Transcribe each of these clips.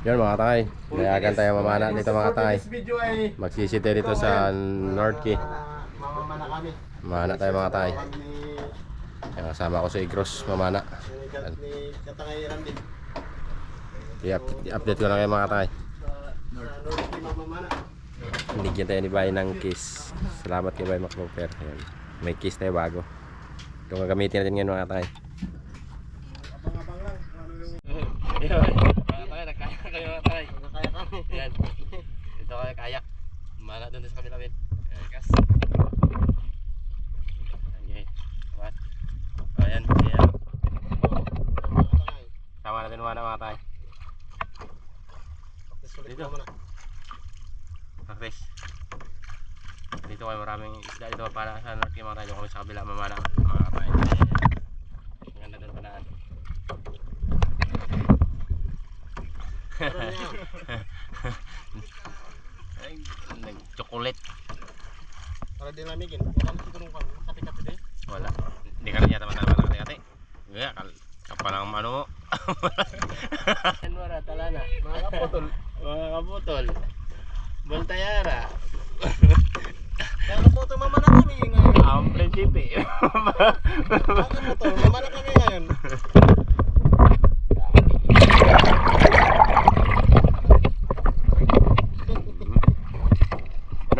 Yun mga tay, layagan tayo mamana dito mga tay. Magsisite dito sa North Key. Mamamana kami. Mamana tayo mga tay. Yan, kasama ko si Igros mamana. Ni Katangay Randin. I-update ko lang kayo mga tay. North Key mamamana. Binigyan tayo ni Bay ng kiss. Salamat kay Bay Macloper. May kiss tayo bago. Ito gagamitin natin ngayon mga tay. Abang-abang lang. Nagkayak kayo mga tay. Nagkaya kami. Yan. Ito kayo kayak. Mana doon sa kabila bin. Kas. Okay. What? Ayan. Ayan. Sama natin mga tay. Dito. Practice. Dito kayo maraming isda dito para sa North Key mga tay. Doon kami sa kabila mamana mga tay. Ang ganda doon panaan. Ay, nag-chocolate. Para din lamigin. Wala mo siguro kang kape-kape din. Wala. Hindi ka rin yata matama ng kati-kati. Kaya, kapalang ano mo. Ano na, tala na. Mga kaputol. Mga kaputol. Voltayara. Mga kaputol, mamana kami ngayon. Ang prinsipe. Mga kaputol, mamana kami ngayon.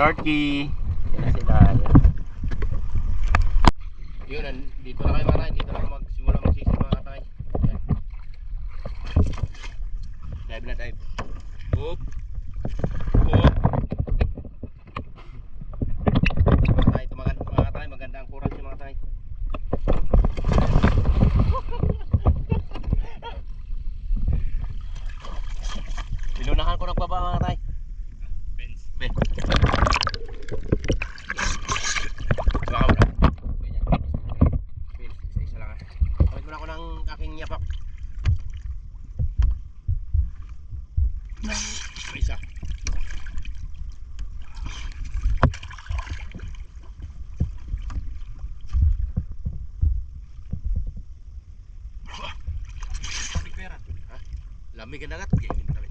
North Key. Yan na sila. Yun, dito na kayo mga tay. Dito na ako magsimula magsisi mga katay. Yan. Dive na dive. Oop. Oop. Mga tay, mga tay, maganda ang kurang si mga tay. Pinunahan ko nagbaba mga tay. Ben. Baka mo na. Isa lang ah. Kawit mo na ako ng aking yapak. Isa. Lamig ang dagat. Okay, hindi tayo.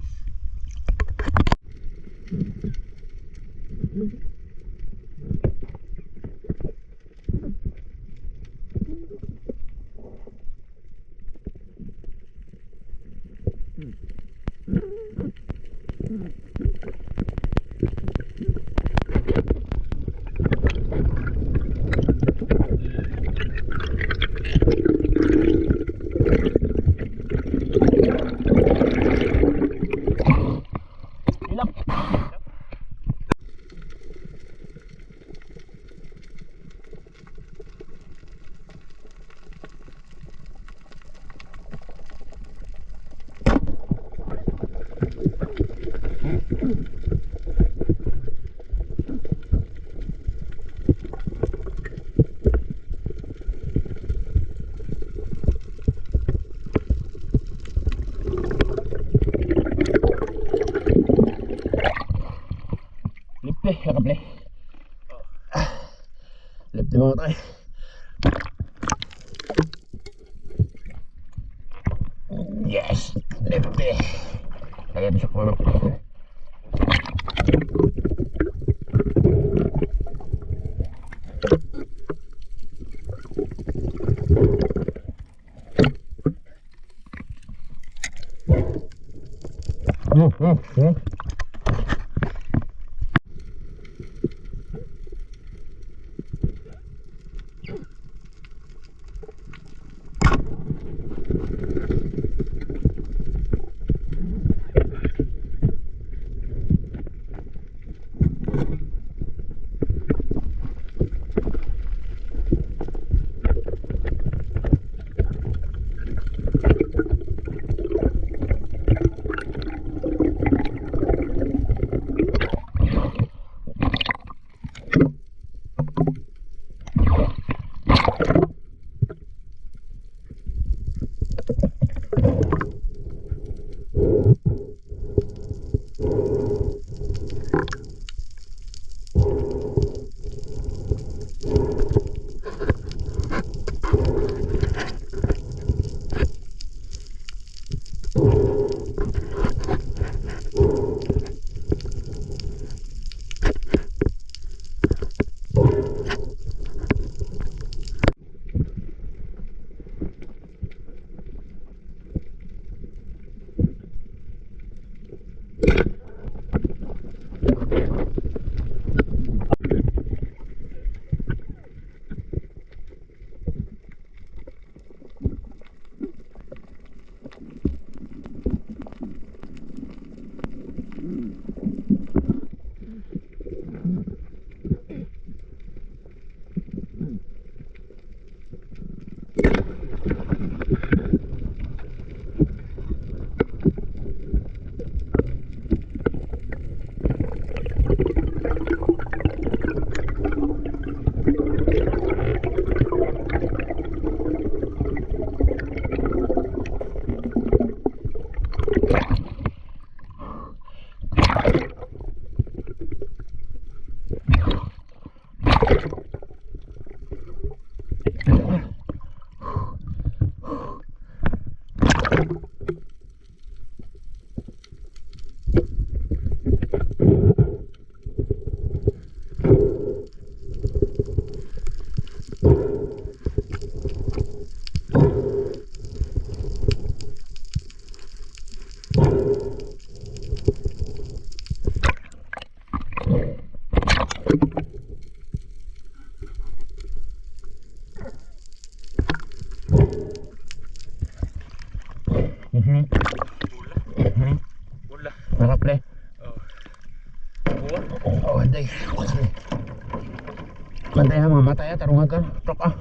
Lipte, kakaple. Lipte mga tayo. Yes, lipte. Kaya bisa ko na. Wala. Nakapre. Buwan. Oh, anday. Bantay ha, mga matay ha, tarungan ka. Tok ah.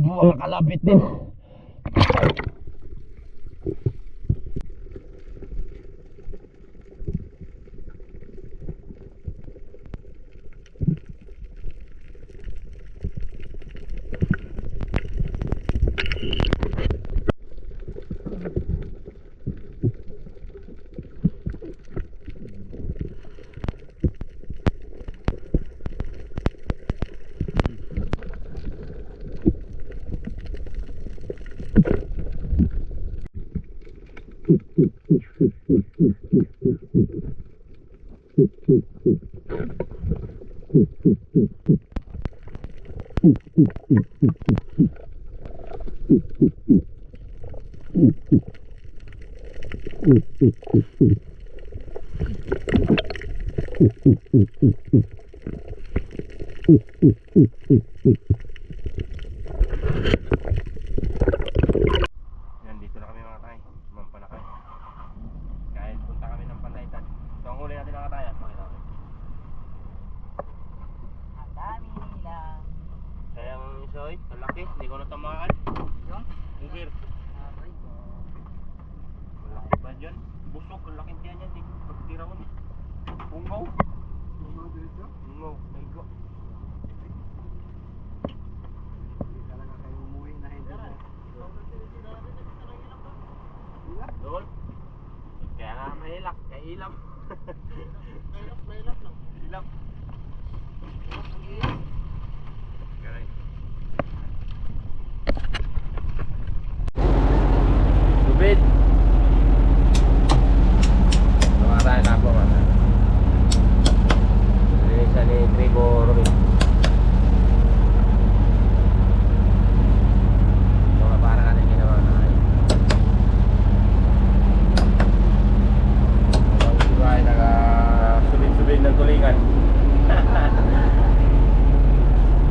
mga kalapit din. Yan, dito na kami mga tay. Sumampa na kayo. Kahit punta kami ng Panlaytan. Ito ang huli natin mga tay. Pakita ko. Ang dami nila. Sayang isoy, ang laki. Hindi ko natamaan. Yung? Bugir. Aray ko. Ang laki ba dyan? Busog, ang laki tiyan yan. Hindi ko pagtira ko. Bungaw. Bungaw. Naigo. Hindi talaga kayo umuwi na hindi na. Doon. Kaya nga mahilak. Kaya ilam. Mailap lang. Ilam. Okay. Subid. Tumatay na ako man. Isa ni Tribo Robin. Mga para natin ginawa na ay. Ang iba ay naka-subid-subid ng tulingan.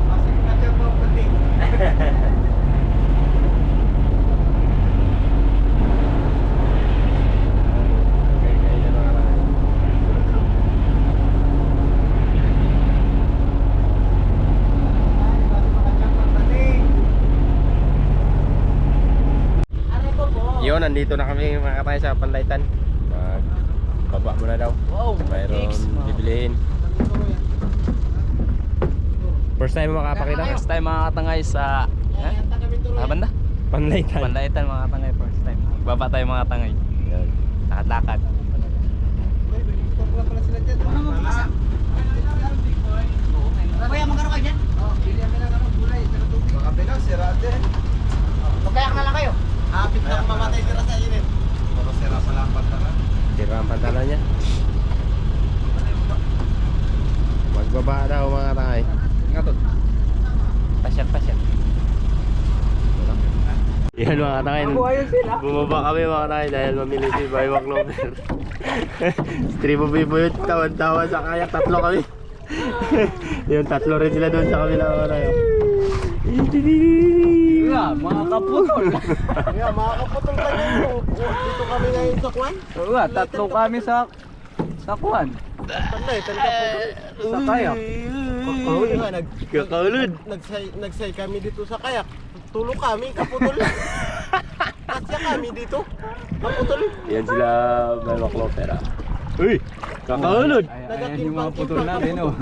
Kasi kanya pa pati. Yun, nandito na kami mga katay sa Panlaytan. Baba muna daw. Wow, Mayroon bibilihin. First time mo makapakita? First time mga katangay sa banda? Panlaytan. Panlaytan mga katangay first time. Baba tayo mga katangay. Yan. Lakad-lakad. Kuya, magkano kayo dyan? Baka bilang sira din. Magkayak na lang kayo. Hapit na mamatay sira sa init. Puro sira pala ang pantalan. Sira ang pantalon niya. Magbaba daw mga katay. Nga to. Pasyal. Yan mga katay. Ayun sila. Bumaba kami mga katay dahil mamili si Baywak Clover. Tribo Bibo yun. Tawan-tawa sa kayak. Tatlo kami. Yung tatlo rin sila doon sa kabila mga katay. Yeah, mga kaputol. Kaya makakaputol ka dito. Dito kami ngayon sa Kwan. Oo nga, tatlo kami sa kuwan. Panay, kaputol. Sa kayak. Kakahuli nga, Kakaulod. nagsay kami dito sa kayak. Tulog kami, kaputol. Kasya kami dito. Kaputol. Yan sila Baywak Clover. Uy! Kakaulod! Ayan yung mga putol natin, oh.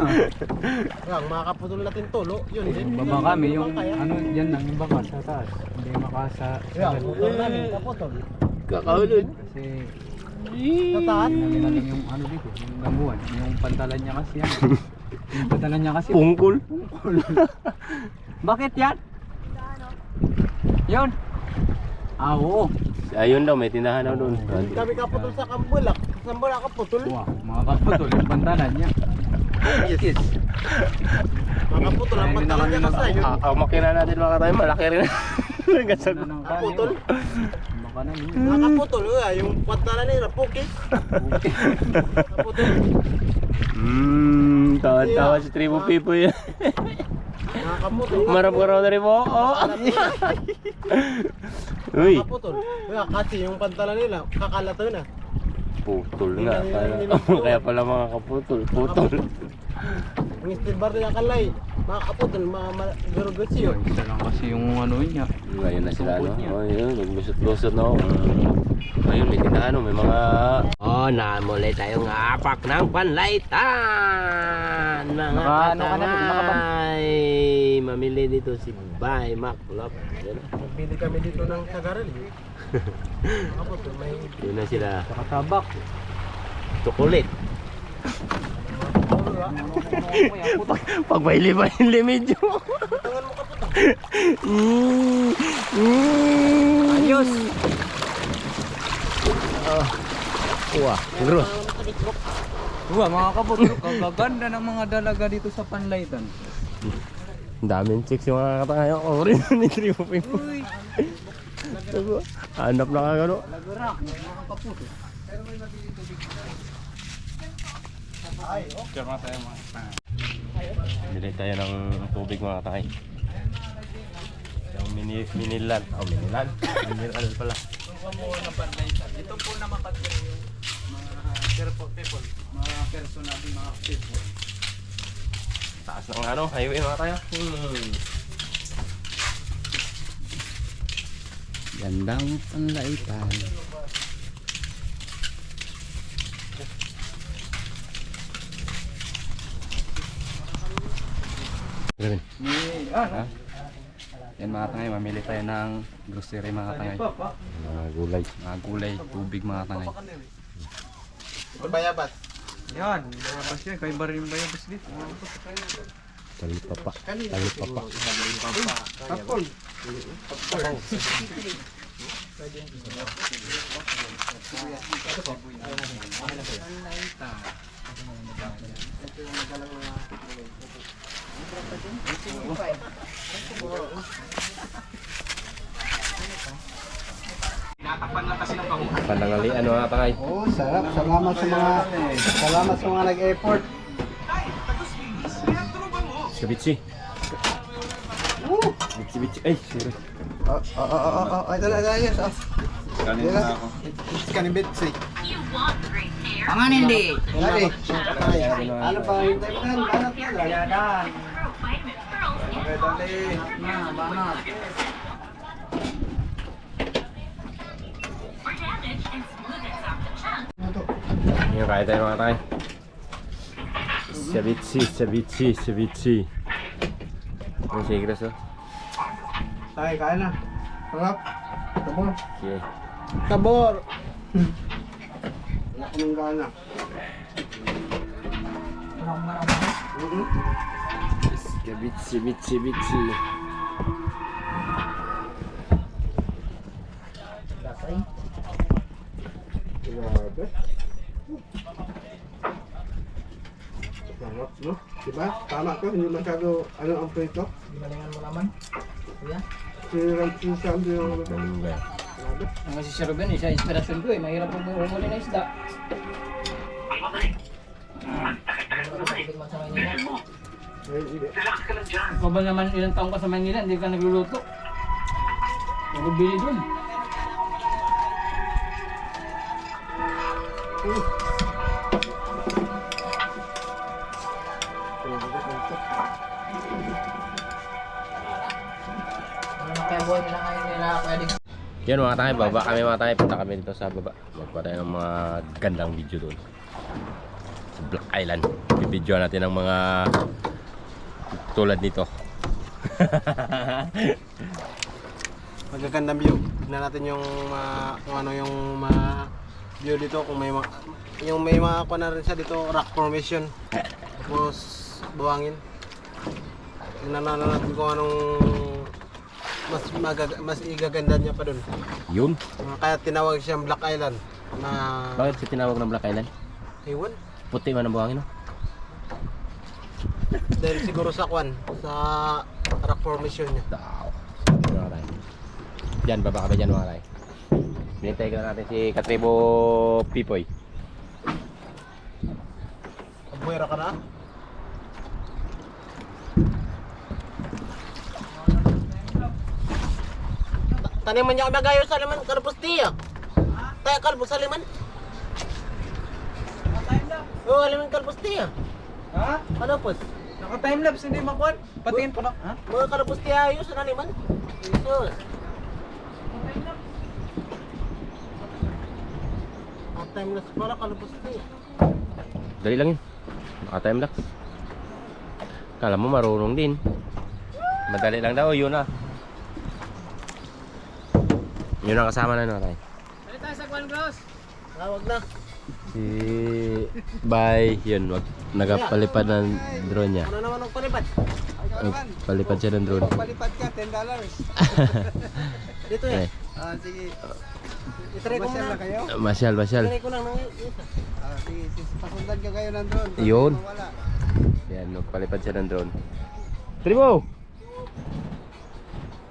Yang makakaputol natin tulo, yun din. Baba kami, yung ano, yan lang yung baka sa taas. Hindi makasa. Yang putol namin, kaputol. Kakaulod! Kasi Sa taas. namin na lang yung ano dito, yung gambuan. Yung pantalan niya kasi yan. Yung pantalan niya kasi. Pungkol! Bakit yan? Yun. Ah, oo. Ayun daw, may tindahan daw doon. Kami kaputol sa Kambulak. Kambulak kaputol. Wow, mga kaputol, yung pantalan niya. Yes. Makaputol ang pantalan niya kasi yun. Ang makina natin mga tayo, malaki rin. Gasag. Kaputol. Baka na yun. Nakaputol nga, yung pantalan nila, pukis. Kaputol. Tawa-tawa si Tribo Pipo yan. Nakaputol. Marap ka raw na rin mo. Oh. Uy, Nakaputol. Kaya kasi yung pantalan nila, kakalato na. putol nga. Kaya pala mga kaputol. Putol. Yung steel bar nila kalay. Mga kaputol, mga garugasiyo. Isa lang kasi yung ano niya. Ngayon na sila, no? Oh, yun, naglusot-lusot na ako. Ngayon, may tindahan, no? May mga... Oh, namuli tayong apak ng panlaitan! Mga katangay! Mamili dito si Bay Maklop. Yan. Nagbili kami dito ng sagaril. Mga kaputol, may... Yun na sila. Nakatabak. Chocolate. Pag baili-baili medyo. Tangan mo kaputol. Ayos! Wah, gross. Uwa, mga kapatid, kagaganda ng mga dalaga dito sa panlaytan. Ang daming chicks yung mga katangay. Ako rin ni Tribo Pipo. Hanap na kagano. Nagarak, mga kapatid. Pero may mabili tubig. Ay, okay. Kaya tayo mga Bili tayo ng tubig mga katangay. Yung minilan. Oh, minilan. Mineral pala. Ito po na makatira yung mga people, mga personal, mga people. Taas ng ano, highway mga tayo. Gandang panlaitan. Gawin. Yan mga tangay, mamili tayo ng grocery mga tangay. Mga gulay. Mga gulay, tubig mga tangay. Ito bayabas. Yan, bayabas yan. Kayo ba rin bayabas dito? Talipapa. Talipapa. Kapon. Panangalian mga tangay. Oh, sarap. Salamat sa mga nag-effort. Sabitsi. Bitsi-bitsi. Ay, sorry. Ito na, ayos. Kanin na ako. Kanin Betsy. Aman hindi. Lari. Ano pa hintay mo kan? Banat na. Yadan. Okay, dali. Nah, banget. Yung kaya tayo mga tangay. Sabitsi, sabitsi, sabitsi. Ang sigras oh. Tayo, kain na. Sarap. Tabor. Okay. Tabor. Wala ko ng gana. Sabitsi, bitsi, bitsi. Grabe. Sarap, no? Diba? Tama ko, hindi masyado, ano ang prito? Galingan mo naman. Kuya. Sinasam din yung Ganda. grabe. Ang kasi si Ruben, isa inspirasyon ko eh. Mahirap po humuli ng isda. Tubig man sa Maynila. Ay, hindi. Ikaw ba naman ilang taong ka sa Maynila, hindi ka nagluluto? Huwag bili dun. Ano na kaya buhay nila ngayon nila pwede. Yan mga tangay, baba kami mga tangay. Punta kami dito sa baba. Magpa tayo ng mga gandang video doon. Sa Black Island. Bibidyo natin ng mga tulad nito. Magagandang view. Tignan natin yung kung ano yung view dito, kung may mga kuha na rin siya dito, rock formation. Tapos buhangin. Tignan na natin kung anong mas igaganda niya pa doon. Yun. Kaya tinawag siyang Black Island na Bakit siya tinawag ng Black Island? ewan. Puti man ang buhangin, no? Dahil siguro sa rock formation niya. Daw. Mga tayo. Diyan, baba kami dyan mga tayo. Binintay ka na natin si Katribo Pipoy. Abuera ka na? Taniman niya kami magayo sa liman, kalpos tiya. Tayo kalpos sa liman. Oo, liman kalpos tiya. Ha? Kalpos. Naka-timelapse, hindi makuhan. Patingin po na. Ha? Mga karapos ti ayos na naman. Jesus. Timeless pala karapos ti. Dali lang yun. Naka-time lapse. Kala mo marunong din. Madali lang daw, yun na. Yun ang kasama na natin. Balik tayo sa Kwan Cross. Wag na. Si Bay, yun, nagapalipad ng drone niya. Ano naman ang palipad? Palipad siya ng drone. Palipad ka, $10. Dito Eh, eh. Sige. Itry ko Masyal na muna. kayo? masyal. Itry ko lang ng isa. Sige, pasundan ka kayo ng drone. Yun. Wala. Yan, nagpalipad siya ng drone. Tribo!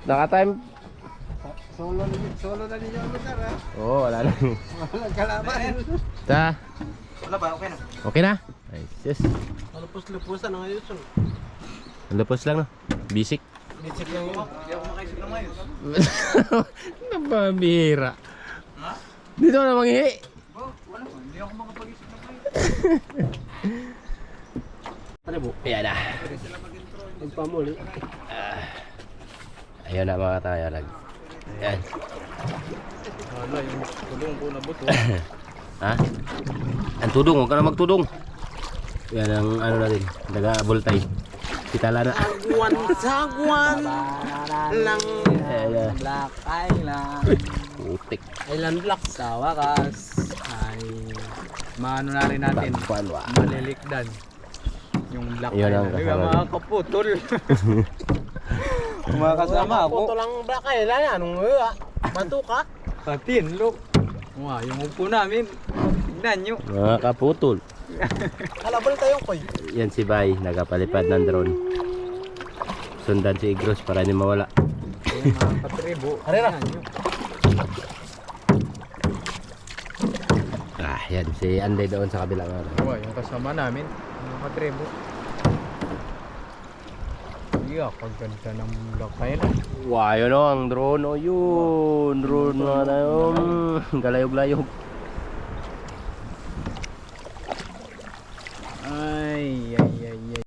Naka-time. Solo na ninyo ang lugar ha. Oo, wala na. Walang kalaban. Ta, Wala ba? Okay na. okay na? Ay, yes. Lupus-lupusan ang ayos. Lupos lang, no? Basic. Basic lang yun. Hindi ako makaisip ng mayos. Napabihira. Dito na manghihi. Wala pa. Hindi ako makapag-isip ng mayos. Tribo. Ayan na. Magpamuli. Ayun na mga tayo. Ayan. Wala, yung tulong ko na buto. Ha? Ang tudong, huwag ka na magtudong. Yan ang ano natin. Nag-aabultay. Kitala na. Sagwan lang. Ayan. Black Island. Putik. Island Black. Sa wakas ay maano na rin natin. Pagpanwa. Malilikdan. Yung Black Yun ang Island. Di ba kasama. mga kaputol? Mga kasama ako. Puto lang Black Island. Anong bato ka? Patin, look. Wow, yung upo namin. Tignan nyo. Mga kaputol. Kalabal tayo koy. Yan si Bay, nagapalipad ng drone. Sundan si Igros para hindi mawala. Yung mga katribo. Harira. Tignan nyo. Ah, yan si Anday doon sa kabila nga. Wow, yung kasama namin. Mga katribo. Iya, kaganda ng Black Island. Wow, yun o, ang drone o yun. Drone mga tayo. Galayog-layog.